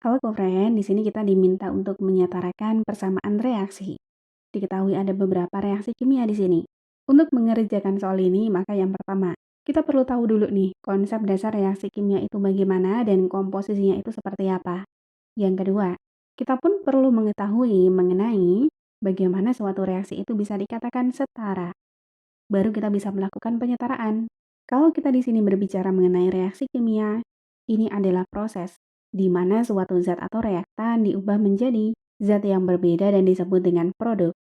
Halo co-friend, di sini kita diminta untuk menyetarakan persamaan reaksi. Diketahui ada beberapa reaksi kimia di sini. Untuk mengerjakan soal ini, maka yang pertama, kita perlu tahu dulu nih, konsep dasar reaksi kimia itu bagaimana dan komposisinya itu seperti apa. Yang kedua, kita pun perlu mengetahui mengenai bagaimana suatu reaksi itu bisa dikatakan setara. Baru kita bisa melakukan penyetaraan. Kalau kita di sini berbicara mengenai reaksi kimia, ini adalah proses di mana suatu zat atau reaktan diubah menjadi zat yang berbeda dan disebut dengan produk.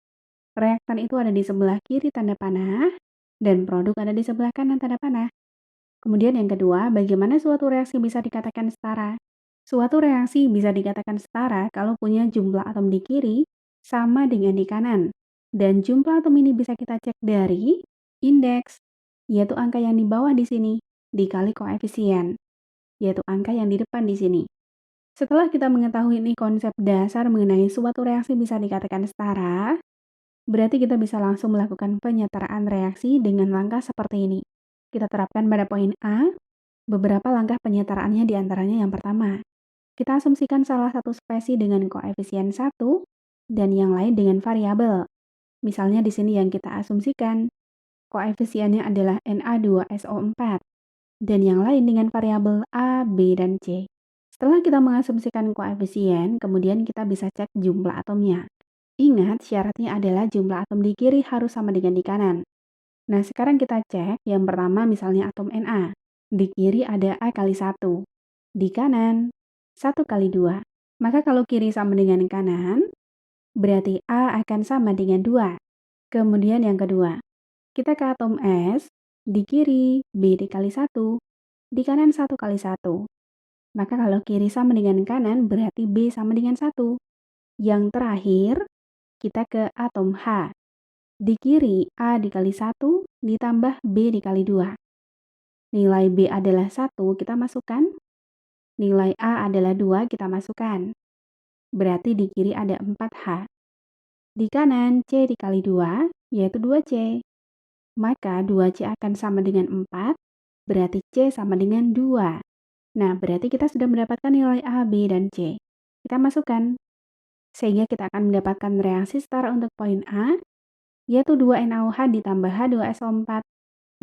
Reaktan itu ada di sebelah kiri tanda panah, dan produk ada di sebelah kanan tanda panah. Kemudian yang kedua, bagaimana suatu reaksi bisa dikatakan setara? Suatu reaksi bisa dikatakan setara kalau punya jumlah atom di kiri sama dengan di kanan. Dan jumlah atom ini bisa kita cek dari indeks, yaitu angka yang di bawah di sini, dikali koefisien, yaitu angka yang di depan di sini. Setelah kita mengetahui ini konsep dasar mengenai suatu reaksi bisa dikatakan setara, berarti kita bisa langsung melakukan penyetaraan reaksi dengan langkah seperti ini. Kita terapkan pada poin A, beberapa langkah penyetaraannya diantaranya yang pertama. Kita asumsikan salah satu spesies dengan koefisien 1 dan yang lain dengan variabel. Misalnya di sini yang kita asumsikan, koefisiennya adalah Na2SO4 dan yang lain dengan variabel A, B, dan C. Setelah kita mengasumsikan koefisien, kemudian kita bisa cek jumlah atomnya. Ingat, syaratnya adalah jumlah atom di kiri harus sama dengan di kanan. Nah, sekarang kita cek yang pertama misalnya atom Na. Di kiri ada A kali 1. Di kanan, 1 kali 2. Maka kalau kiri sama dengan kanan, berarti A akan sama dengan 2. Kemudian yang kedua, kita ke atom S. Di kiri, B dikali 1. Di kanan 1 kali 1. Maka kalau kiri sama dengan kanan, berarti B sama dengan 1. Yang terakhir, kita ke atom H. Di kiri, A dikali 1 ditambah B dikali 2. Nilai B adalah 1, kita masukkan. Nilai A adalah 2, kita masukkan. Berarti di kiri ada 4H. Di kanan, C dikali 2, yaitu 2C. Maka 2C akan sama dengan 4, berarti C sama dengan 2. Nah, berarti kita sudah mendapatkan nilai A, B, dan C. Kita masukkan. Sehingga kita akan mendapatkan reaksi setara untuk poin A, yaitu 2NaOH ditambah H2SO4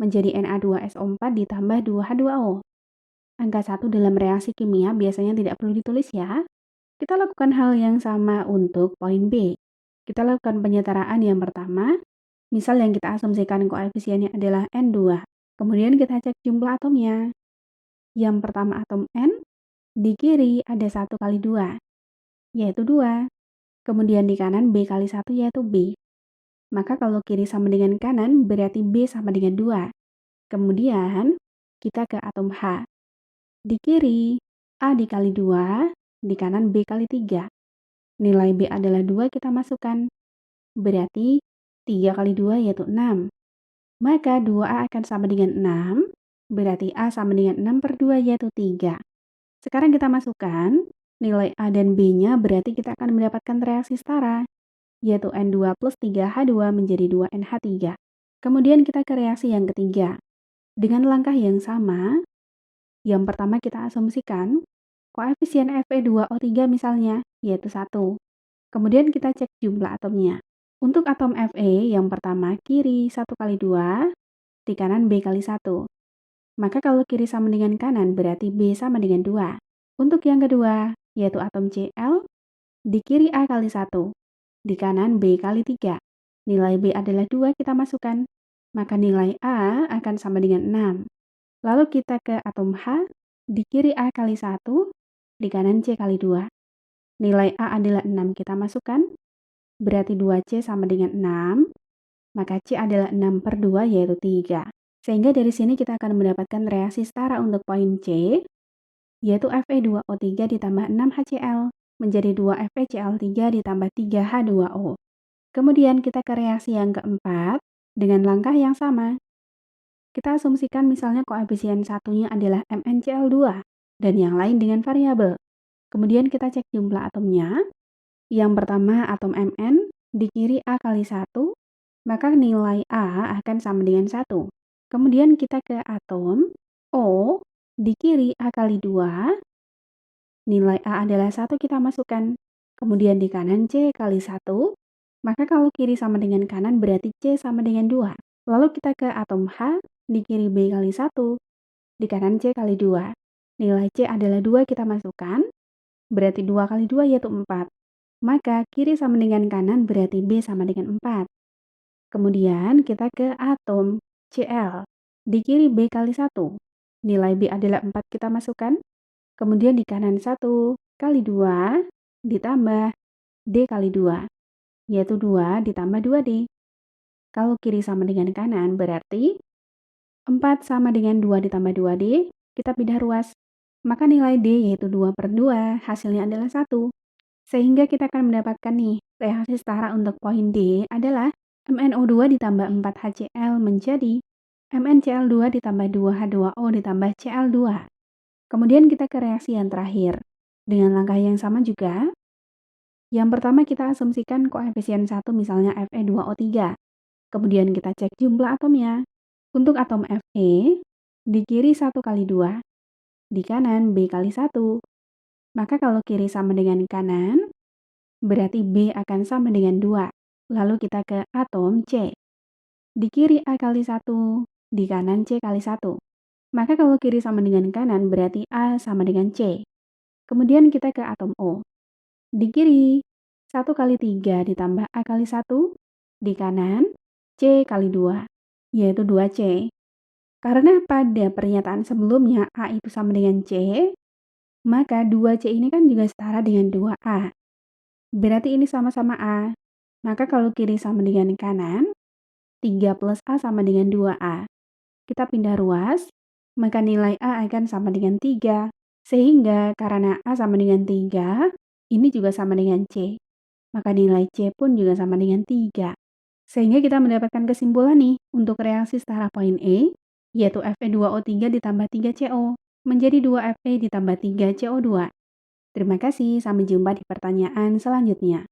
menjadi Na2SO4 ditambah 2H2O. Angka 1 dalam reaksi kimia biasanya tidak perlu ditulis ya. Kita lakukan hal yang sama untuk poin B. Kita lakukan penyetaraan yang pertama, misal yang kita asumsikan koefisiennya adalah N2. Kemudian kita cek jumlah atomnya. Yang pertama atom N, di kiri ada 1 kali 2, yaitu 2. Kemudian di kanan B kali 1 yaitu B. Maka kalau kiri sama dengan kanan berarti B sama dengan 2. Kemudian kita ke atom H. Di kiri A dikali 2, di kanan B kali 3. Nilai B adalah 2, kita masukkan. Berarti 3 kali 2 yaitu 6. Maka 2A akan sama dengan 6. Berarti A sama dengan 6 per 2 yaitu 3. Sekarang kita masukkan nilai A dan B-nya, berarti kita akan mendapatkan reaksi setara, yaitu N2 plus 3H2 menjadi 2NH3. Kemudian kita ke reaksi yang ketiga. Dengan langkah yang sama, yang pertama kita asumsikan koefisien Fe2O3 misalnya, yaitu 1. Kemudian kita cek jumlah atomnya. Untuk atom Fe yang pertama kiri 1 kali 2, di kanan B kali 1. Maka kalau kiri sama dengan kanan berarti B sama dengan 2. Untuk yang kedua, yaitu atom Cl, di kiri A kali 1, di kanan B kali 3. Nilai B adalah 2, kita masukkan. Maka nilai A akan sama dengan 6. Lalu kita ke atom H, di kiri A kali 1, di kanan C kali 2. Nilai A adalah 6, kita masukkan. Berarti 2C sama dengan 6, maka C adalah 6 per 2 yaitu 3. Sehingga dari sini kita akan mendapatkan reaksi setara untuk poin C, yaitu Fe2O3 ditambah 6HCl menjadi 2FeCl3 ditambah 3H2O. Kemudian kita ke reaksi yang keempat dengan langkah yang sama. Kita asumsikan misalnya koefisien satunya adalah MnCl2 dan yang lain dengan variabel. Kemudian kita cek jumlah atomnya. Yang pertama atom Mn, di kiri A kali 1, maka nilai A akan sama dengan 1. Kemudian kita ke atom O, di kiri A kali 2, Nilai A adalah 1 kita masukkan. Kemudian di kanan C kali 1, maka kalau kiri sama dengan kanan berarti C sama dengan 2. Lalu kita ke atom H, di kiri B kali 1, di kanan C kali 2. Nilai C adalah 2 kita masukkan, berarti 2 kali 2 yaitu 4. Maka kiri sama dengan kanan berarti B sama dengan 4. Kemudian kita ke atom Cl. Di kiri B kali 1. Nilai B adalah 4 kita masukkan. Kemudian di kanan 1 kali 2 ditambah D kali 2. Yaitu 2 ditambah 2D. Kalau kiri sama dengan kanan berarti 4 sama dengan 2 ditambah 2D. Kita pindah ruas. Maka nilai D yaitu 2 per 2. Hasilnya adalah 1. Sehingga kita akan mendapatkan nih, reaksi setara untuk poin D adalah MnO2 ditambah 4HCl menjadi MnCl2 ditambah 2H2O ditambah Cl2. Kemudian kita ke reaksi yang terakhir. Dengan langkah yang sama juga. Yang pertama kita asumsikan koefisien 1 misalnya Fe2O3. Kemudian kita cek jumlah atomnya. Untuk atom Fe, di kiri 1 kali 2, di kanan B kali 1. Maka kalau kiri sama dengan kanan, berarti B akan sama dengan 2. Lalu kita ke atom C. Di kiri A kali 1, di kanan C kali 1. Maka kalau kiri sama dengan kanan berarti A sama dengan C. Kemudian kita ke atom O. Di kiri 1 kali 3 ditambah A kali 1. Di kanan C kali 2, yaitu 2C. Karena pada pernyataan sebelumnya A itu sama dengan C, maka 2C ini kan juga setara dengan 2A. Berarti ini sama-sama A. Maka kalau kiri sama dengan kanan, 3 plus A sama dengan 2A. Kita pindah ruas, maka nilai A akan sama dengan 3. Sehingga karena A sama dengan 3, ini juga sama dengan C. Maka nilai C pun juga sama dengan 3. Sehingga kita mendapatkan kesimpulan nih untuk reaksi setara poin E, yaitu Fe2O3 ditambah 3CO, menjadi 2Fe ditambah 3CO2. Terima kasih, sampai jumpa di pertanyaan selanjutnya.